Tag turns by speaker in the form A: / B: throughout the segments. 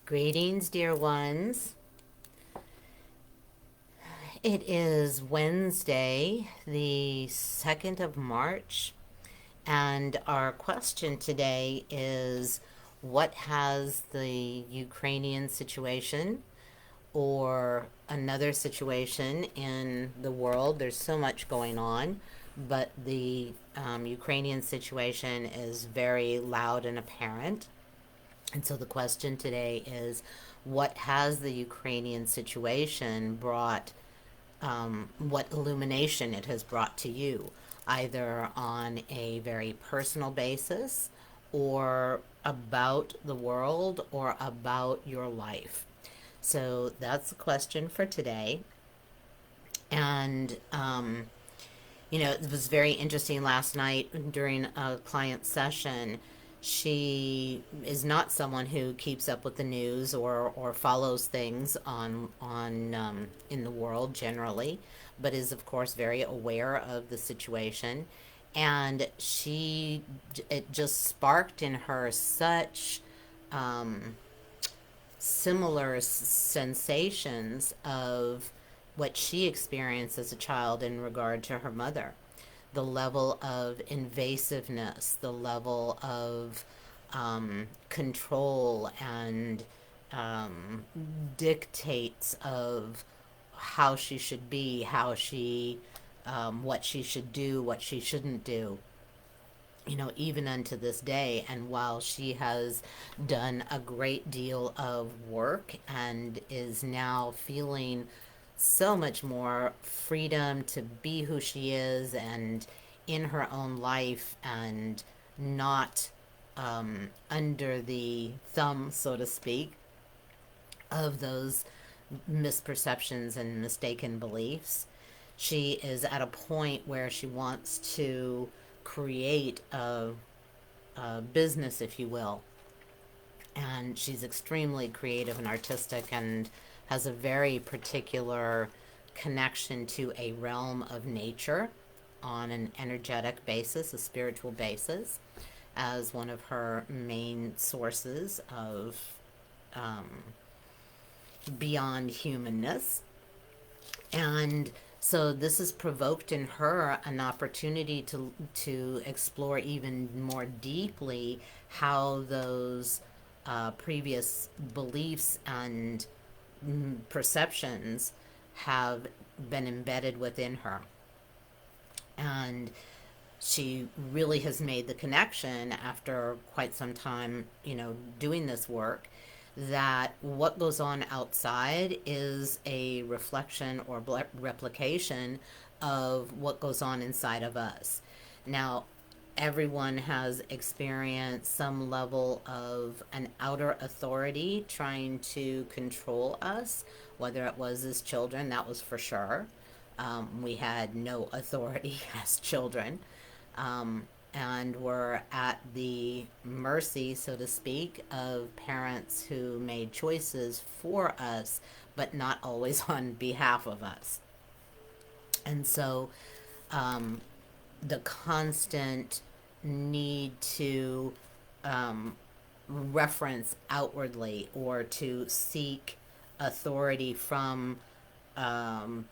A: Greetings, dear ones. It is Wednesday, the 2nd of March, and our question today is what has the Ukrainian situation or another situation in the world? There's so much going on, but the Ukrainian situation is very loud and apparent. And so the question today is what has the Ukrainian situation brought, what illumination it has brought to you, either on a very personal basis or about the world or about your life? So that's the question for today. And, it was very interesting last night during a client session. She is not someone who keeps up with the news or follows things on in the world generally, but is of course very aware of the situation. And it just sparked in her such um, similar sensations of what she experienced as a child in regard to her mother. The level of invasiveness, the level of control and um, dictates of how she should be, what she should do, what she shouldn't do, even unto this day. And while she has done a great deal of work and is now feeling so much more freedom to be who she is and in her own life and not under the thumb, so to speak, of those misperceptions and mistaken beliefs. She is at a point where she wants to create a business, if you will. And she's extremely creative and artistic and has a very particular connection to a realm of nature on an energetic basis, a spiritual basis, as one of her main sources of um, beyond humanness. And so this has provoked in her an opportunity to explore even more deeply how those previous beliefs and perceptions have been embedded within her. And she really has made the connection after quite some time, doing this work, that what goes on outside is a reflection or replication of what goes on inside of us. Now, everyone has experienced some level of an outer authority trying to control us, whether it was as children, that was for sure. We had no authority as children. And were at the mercy, so to speak, of parents who made choices for us, but not always on behalf of us. And so the constant need to reference outwardly or to seek authority from, um,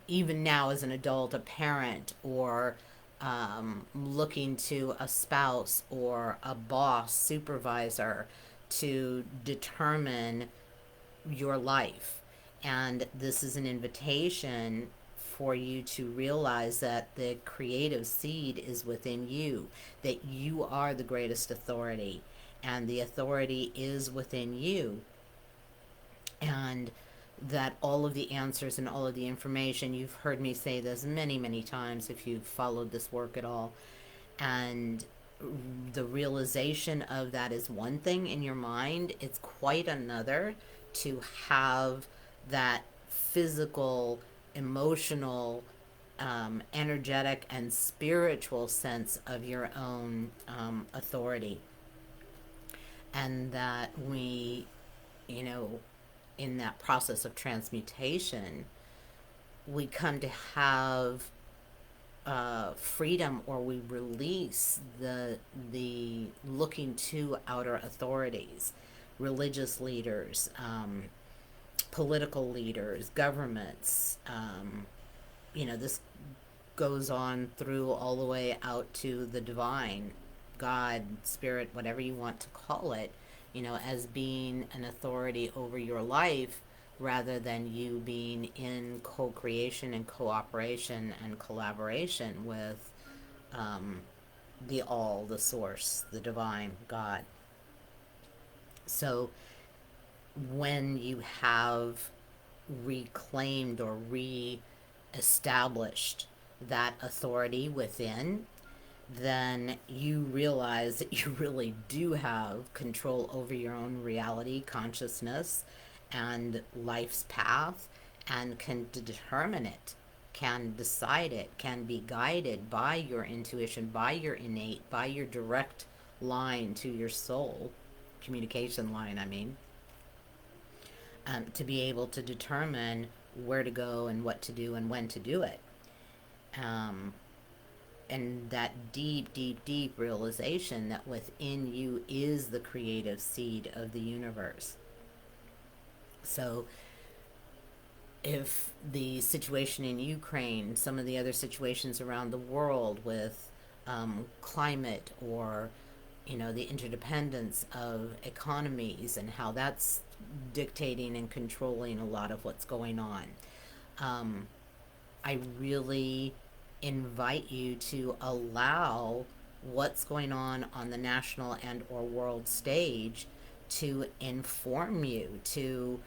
A: even now as an adult, a parent, or looking to a spouse or a boss, supervisor, to determine your life. And this is an invitation for you to realize that the creative seed is within you, that you are the greatest authority, and the authority is within you. And that all of the answers and all of the information, you've heard me say this many, many times if you've followed this work at all, and the realization of that is one thing in your mind, it's quite another to have that physical, emotional, energetic, and spiritual sense of your own authority. And that we, you know, in that process of transmutation, we come to have freedom, or we release the looking to outer authorities. religious leaders, political leaders, governments. This goes on through all the way out to the divine, God, spirit, whatever you want to call it, as being an authority over your life rather than you being in co creation and cooperation and collaboration with the all, the source, the divine, God. So when you have reclaimed or re-established that authority within, then you realize that you really do have control over your own reality, consciousness, and life's path, and can determine it, can decide it, can be guided by your intuition, by your innate, by your direct line to your soul, communication line, I mean, to be able to determine where to go and what to do and when to do it. And that deep, deep, deep realization that within you is the creative seed of the universe. So if the situation in Ukraine, some of the other situations around the world with climate, or the interdependence of economies and how that's dictating and controlling a lot of what's going on, I really invite you to allow what's going on the national and or world stage to inform you, to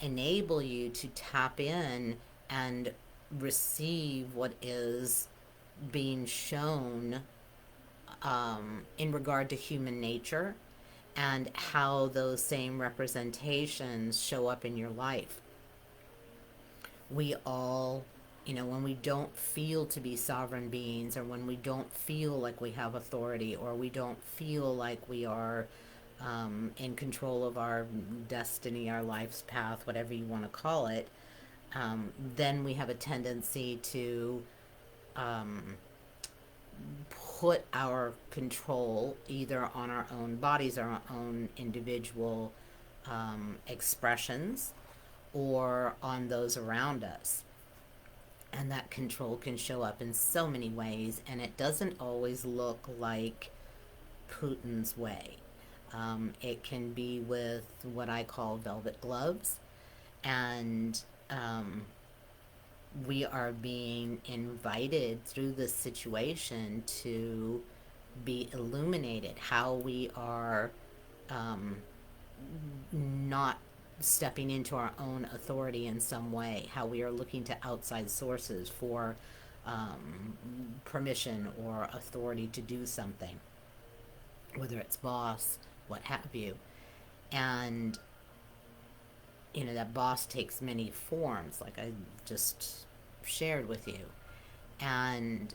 A: enable you to tap in and receive what is being shown in regard to human nature and how those same representations show up in your life. We all, when we don't feel to be sovereign beings, or when we don't feel like we have authority, or we don't feel like we are in control of our destiny, our life's path, whatever you want to call it, then we have a tendency to put our control either on our own bodies, our own individual expressions, or on those around us. And that control can show up in so many ways, and it doesn't always look like Putin's way. It can be with what I call velvet gloves, and we are being invited through this situation to be illuminated, how we are not stepping into our own authority in some way, how we are looking to outside sources for permission or authority to do something, whether it's boss, what have you. And that boss takes many forms, like I just shared with you. And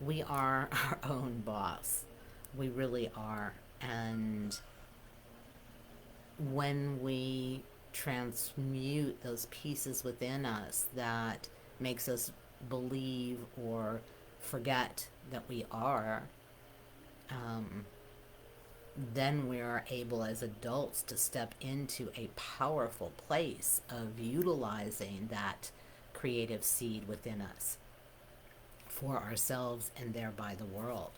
A: we are our own boss. We really are. And when we transmute those pieces within us that makes us believe or forget that we are, then we are able as adults to step into a powerful place of utilizing that creative seed within us for ourselves and thereby the world.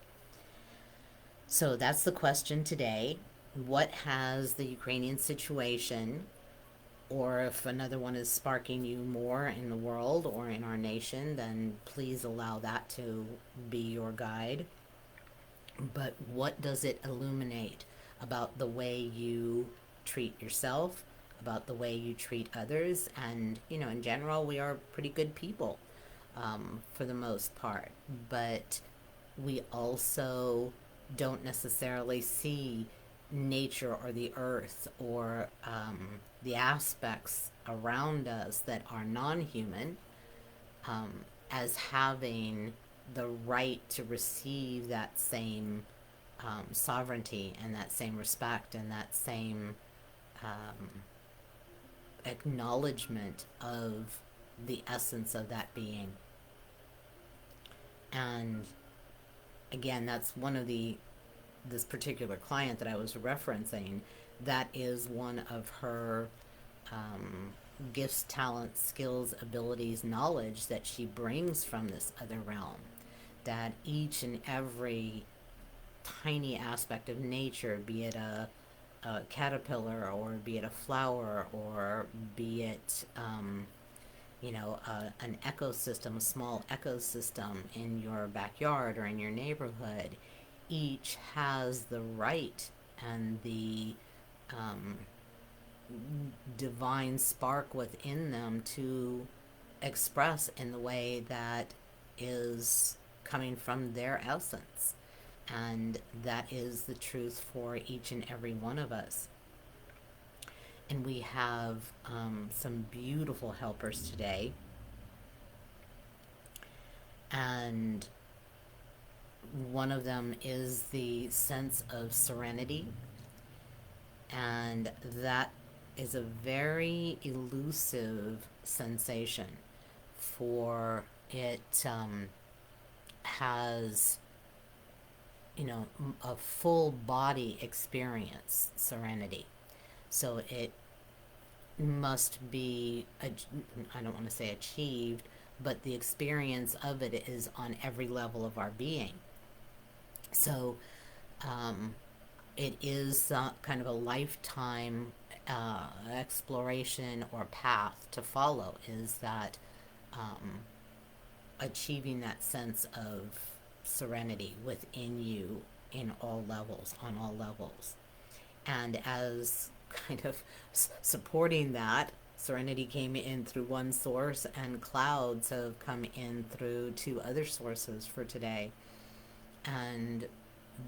A: So that's the question today. What has the Ukrainian situation, or if another one is sparking you more in the world or in our nation, then please allow that to be your guide. But what does it illuminate about the way you treat yourself, about the way you treat others? And, in general, we are pretty good people for the most part. But we also don't necessarily see nature or the earth or the aspects around us that are non-human as having the right to receive that same sovereignty and that same respect and that same acknowledgement of the essence of that being. And again, that's one of this particular client that I was referencing. That is one of her um, gifts, talents, skills, abilities, knowledge that she brings from this other realm. That each and every tiny aspect of nature, be it a caterpillar, or be it a flower, or be it, an ecosystem, a small ecosystem in your backyard or in your neighborhood, each has the right and the um, divine spark within them to express in the way that is coming from their essence. And that is the truth for each and every one of us. And we have some beautiful helpers today. And one of them is the sense of serenity. And that is a very elusive sensation, for it has, a full body experience, serenity. So it must be, I don't want to say achieved, but the experience of it is on every level of our being. So um, it is kind of a lifetime exploration or path to follow, is that um, achieving that sense of serenity within you in all levels, on all levels. And as kind of supporting that, serenity came in through one source, and clouds have come in through two other sources for today. And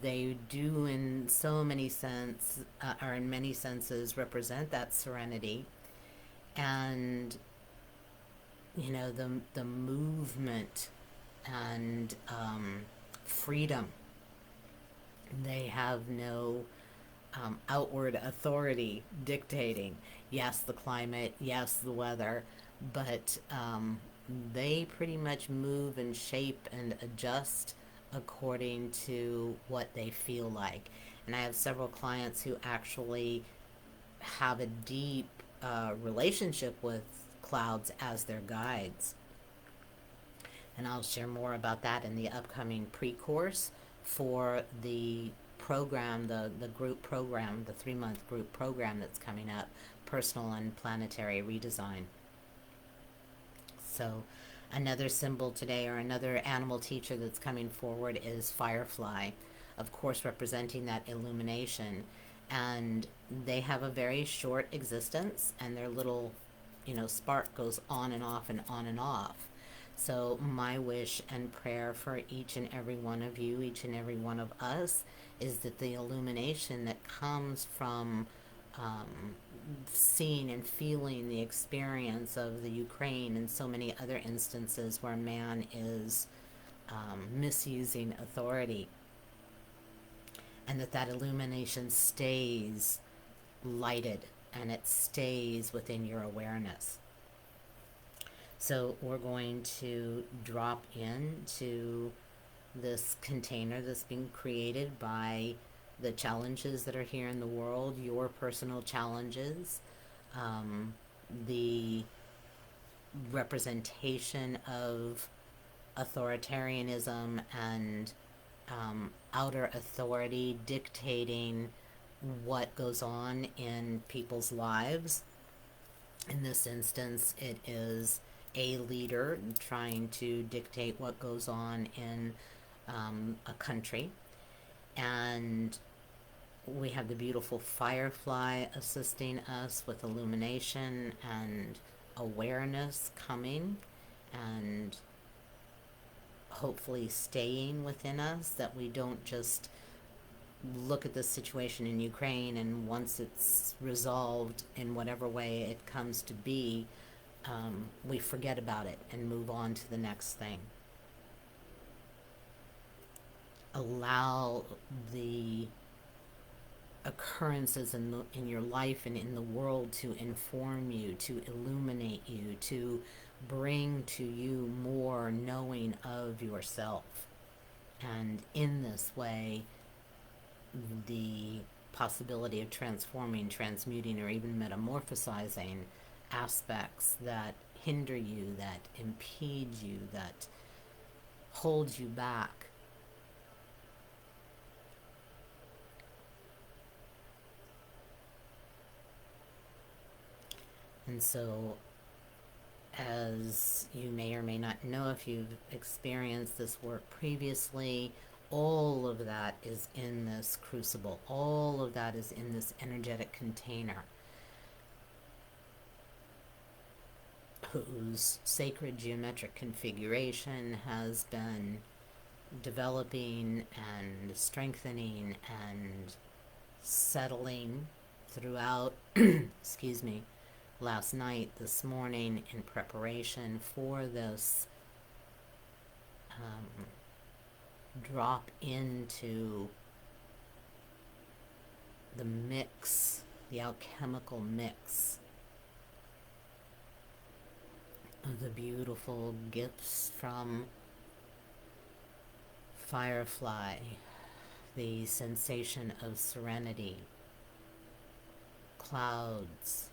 A: they do, in so many sense, or in many senses, represent that serenity, and the movement and freedom. They have no outward authority dictating. Yes, the climate, yes, the weather, but they pretty much move and shape and adjust according to what they feel like. And I have several clients who actually have a deep relationship with clouds as their guides. And I'll share more about that in the upcoming pre-course for the program, the group program, the 3-month group program that's coming up, Personal and Planetary Redesign. So another symbol today, or another animal teacher that's coming forward, is Firefly, of course representing that illumination. And they have a very short existence, and their little, spark goes on and off and on and off. So my wish and prayer for each and every one of you, each and every one of us, is that the illumination that comes from seeing and feeling the experience of the Ukraine and so many other instances where man is misusing authority, and that illumination stays lighted and it stays within your awareness. So we're going to drop into this container that's being created by the challenges that are here in the world, your personal challenges, the representation of authoritarianism and outer authority dictating what goes on in people's lives. In this instance, it is a leader trying to dictate what goes on in a country. And we have the beautiful firefly assisting us with illumination and awareness coming, and hopefully staying within us, that we don't just look at the situation in Ukraine and once it's resolved in whatever way it comes to be, we forget about it and move on to the next thing. Allow the occurrences in your life and in the world to inform you, to illuminate you, to bring to you more knowing of yourself. And in this way, the possibility of transforming, transmuting, or even metamorphosizing aspects that hinder you, that impede you, that hold you back. And so, as you may or may not know, if you've experienced this work previously, all of that is in this crucible. All of that is in this energetic container, whose sacred geometric configuration has been developing and strengthening and settling throughout, excuse me, last night, this morning, in preparation for this drop into the mix, the alchemical mix of the beautiful gifts from Firefly, the sensation of serenity, clouds,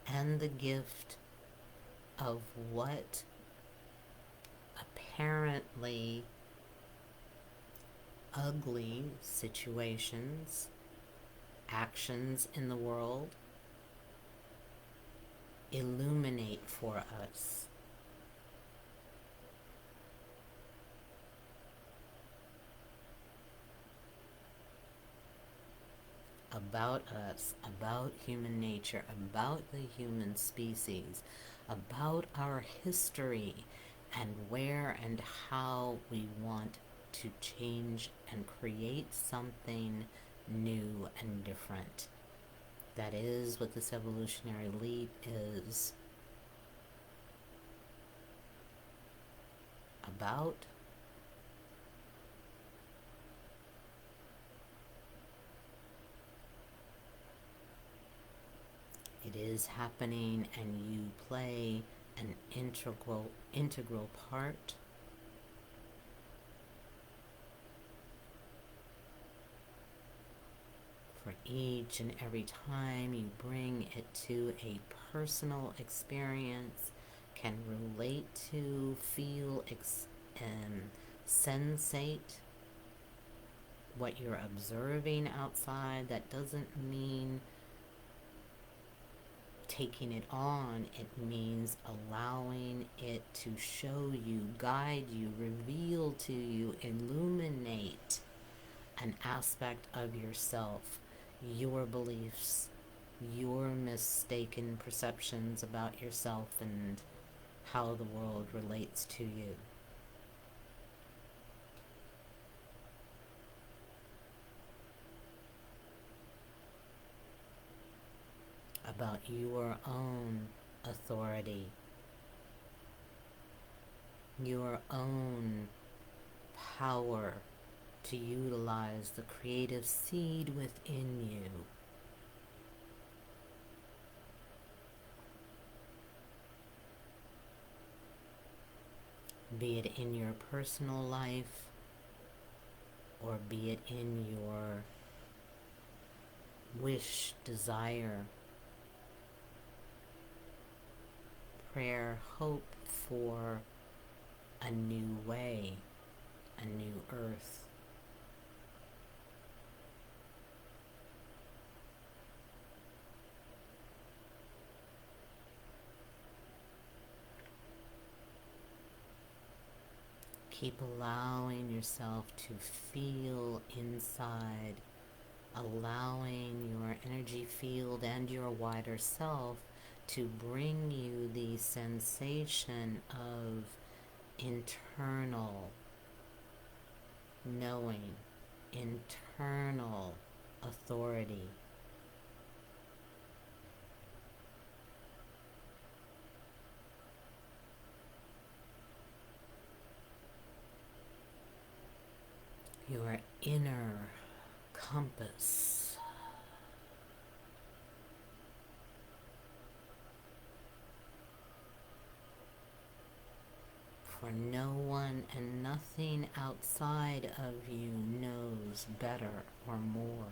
A: and the gift of what apparently ugly situations, actions in the world illuminate for us. About us, about human nature, about the human species, about our history, and where and how we want to change and create something new and different. That is what this evolutionary leap is about. It is happening, and you play an integral part. For each and every time you bring it to a personal experience, can relate to, feel, sensate what you're observing outside. That doesn't mean taking it on, it means allowing it to show you, guide you, reveal to you, illuminate an aspect of yourself, your beliefs, your mistaken perceptions about yourself and how the world relates to you. About your own authority, your own power to utilize the creative seed within you. Be it in your personal life, or be it in your wish, desire, prayer, hope for a new way, a new earth. Keep allowing yourself to feel inside, allowing your energy field and your wider self to bring you the sensation of internal knowing, internal authority. Your inner compass. For no one and nothing outside of you knows better or more.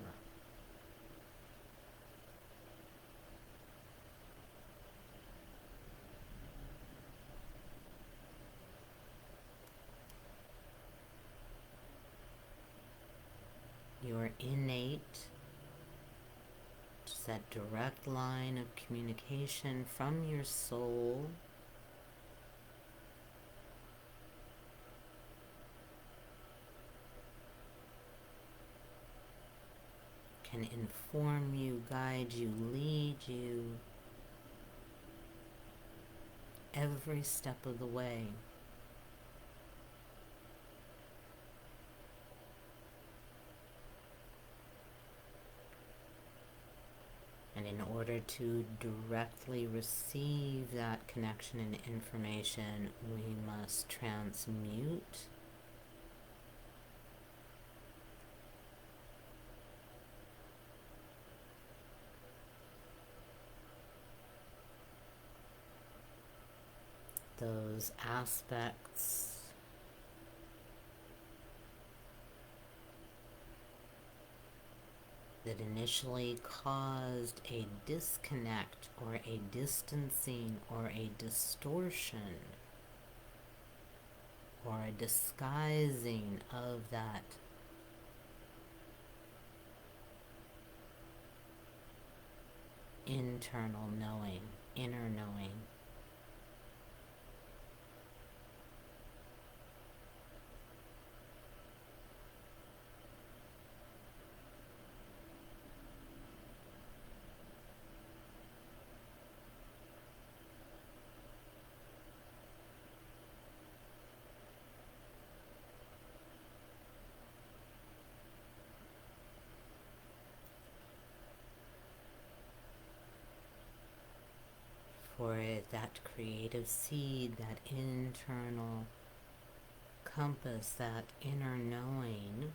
A: Your innate, just that direct line of communication from your soul can inform you, guide you, lead you every step of the way. And in order to directly receive that connection and information, we must transmute those aspects that initially caused a disconnect or a distancing or a distortion or a disguising of that internal knowing, inner knowing. For that creative seed, that internal compass, that inner knowing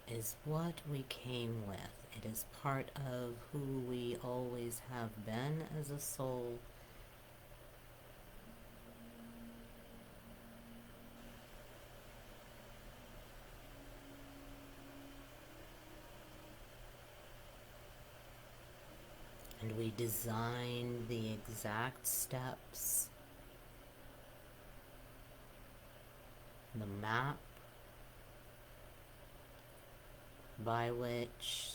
A: is what we came with. It is part of who we always have been as a soul. And we designed the exact steps, the map by which,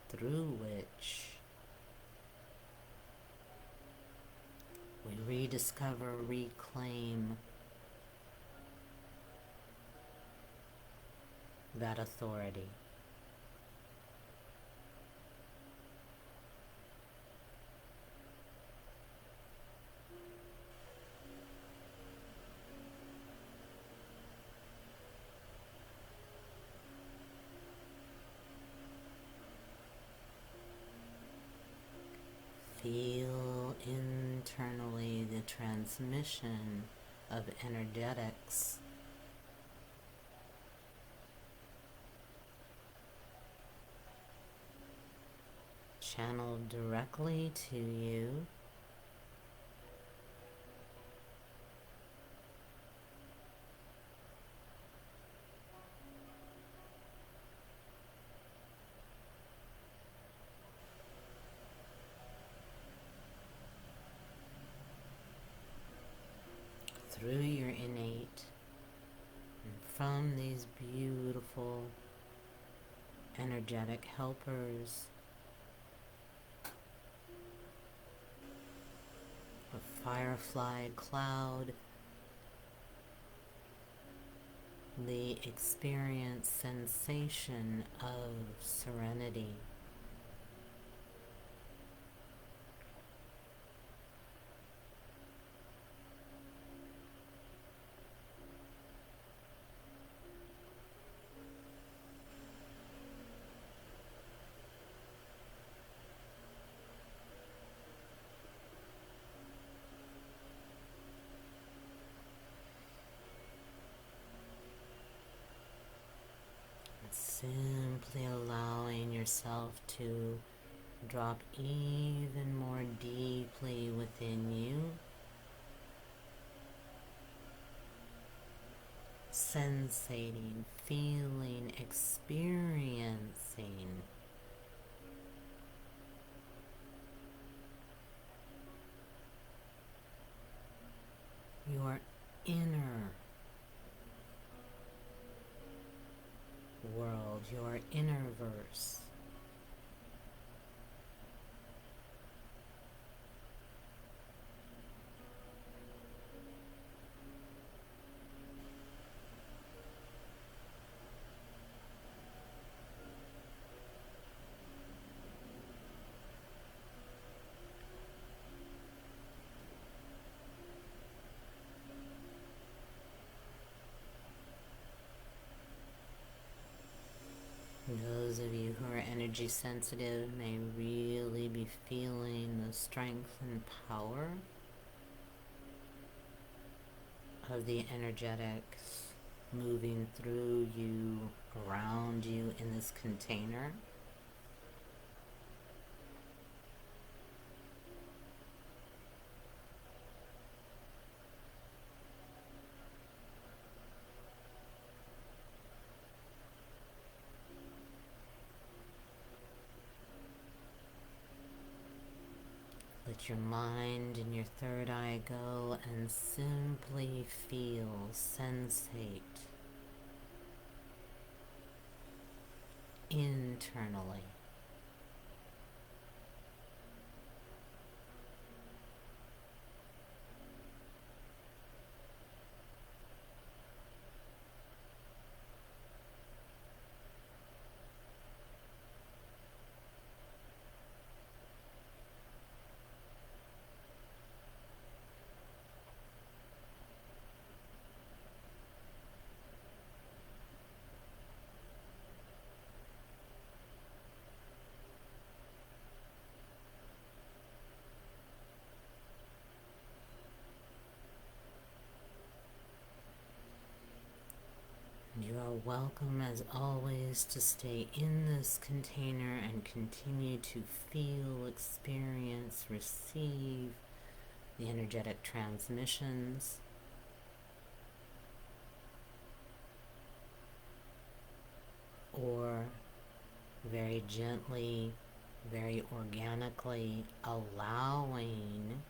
A: through which, we rediscover, reclaim that authority. Feel internally the transmission of energetics channeled directly to you. Through your innate and from these beautiful energetic helpers of firefly cloud, the experience sensation of serenity. Simply allowing yourself to drop even more deeply within you, sensating, feeling, experiencing your inner world, your inner verse. Those of you who are energy sensitive may really be feeling the strength and power of the energetics moving through you, around you in this container. Let your mind and your third eye go and simply feel, sensate internally. You are welcome, as always, to stay in this container and continue to feel, experience, receive the energetic transmissions. Or very gently, very organically allowing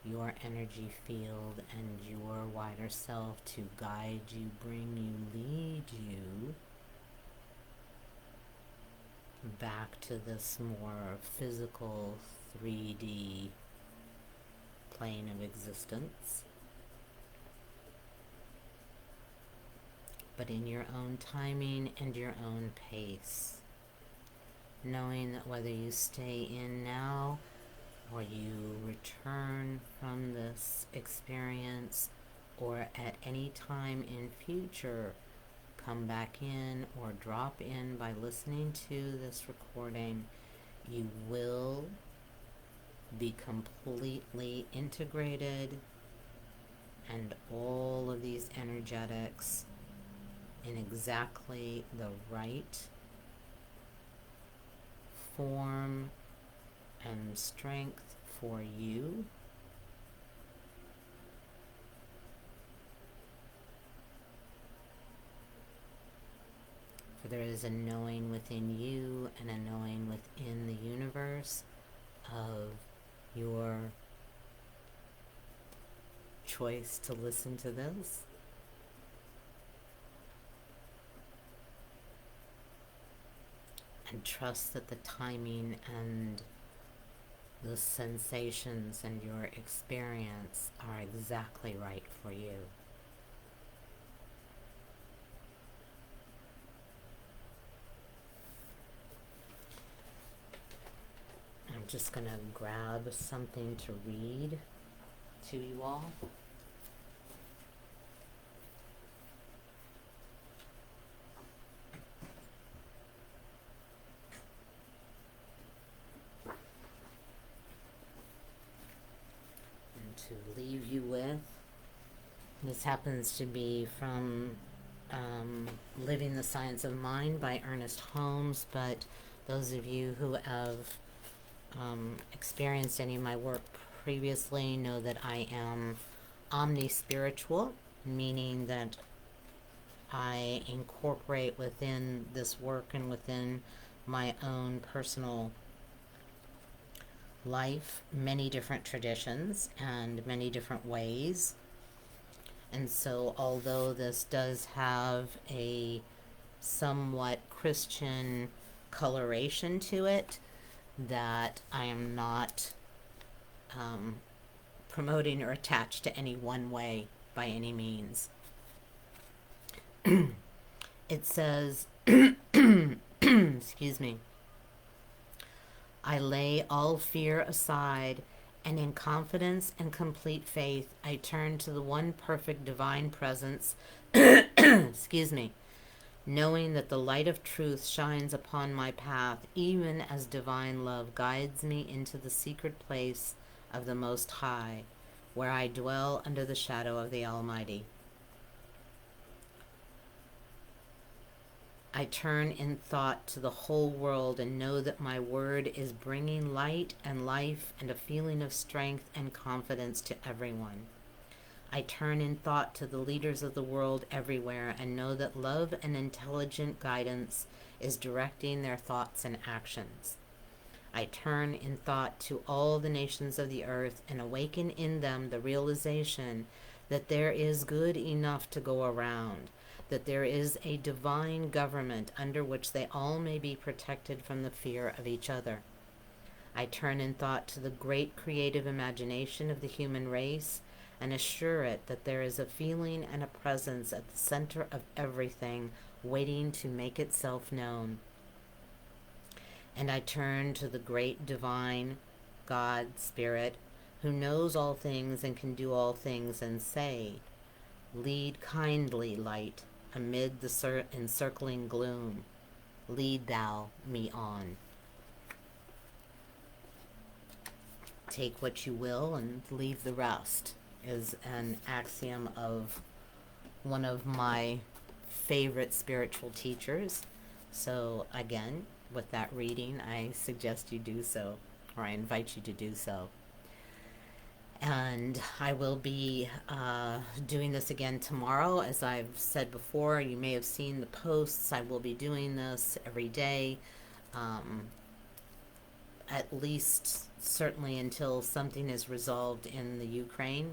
A: your energy field and your wider self to guide you, bring you, lead you back to this more physical 3D plane of existence, but in your own timing and your own pace, knowing that whether you stay in now or you return from this experience, or at any time in future come back in or drop in by listening to this recording, you will be completely integrated, and all of these energetics in exactly the right form and strength for you. For there is a knowing within you and a knowing within the universe of your choice to listen to this. And trust that the timing and the sensations and your experience are exactly right for you. I'm just going to grab something to read to you all. To leave you with. This happens to be from Living the Science of Mind by Ernest Holmes, but those of you who have experienced any of my work previously know that I am omni-spiritual, meaning that I incorporate within this work and within my own personal life many different traditions and many different ways. And so, although this does have a somewhat Christian coloration to it, that I am not promoting or attached to any one way by any means. It says, excuse me, I lay all fear aside, and in confidence and complete faith, I turn to the one perfect divine presence, excuse me, knowing that the light of truth shines upon my path, even as divine love guides me into the secret place of the Most High, where I dwell under the shadow of the Almighty. I turn in thought to the whole world and know that my word is bringing light and life and a feeling of strength and confidence to everyone. I turn in thought to the leaders of the world everywhere and know that love and intelligent guidance is directing their thoughts and actions. I turn in thought to all the nations of the earth and awaken in them the realization that there is good enough to go around, that there is a divine government under which they all may be protected from the fear of each other. I turn in thought to the great creative imagination of the human race and assure it that there is a feeling and a presence at the center of everything waiting to make itself known. And I turn to the great divine God Spirit who knows all things and can do all things and say, lead kindly, light, amid the encircling gloom. Lead thou me on. Take what you will and leave the rest is an axiom of one of my favorite spiritual teachers. So again, with that reading, I suggest you do so, or I invite you to do so. And I will be doing this again tomorrow. As I've said before, you may have seen the posts. I will be doing this every day, at least certainly until something is resolved in the Ukraine.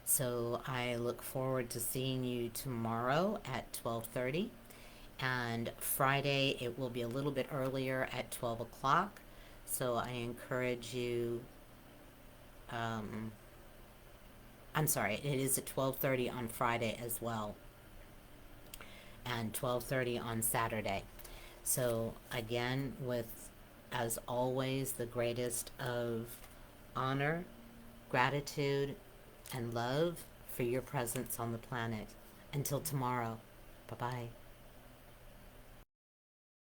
A: So I look forward to seeing you tomorrow at 12:30. And Friday, it will be a little bit earlier at 12 o'clock. So I encourage you... I'm sorry, it is at 12:30 on Friday as well, and 12:30 on Saturday. So again, with, as always, the greatest of honor, gratitude, and love for your presence on the planet. Until tomorrow, bye-bye.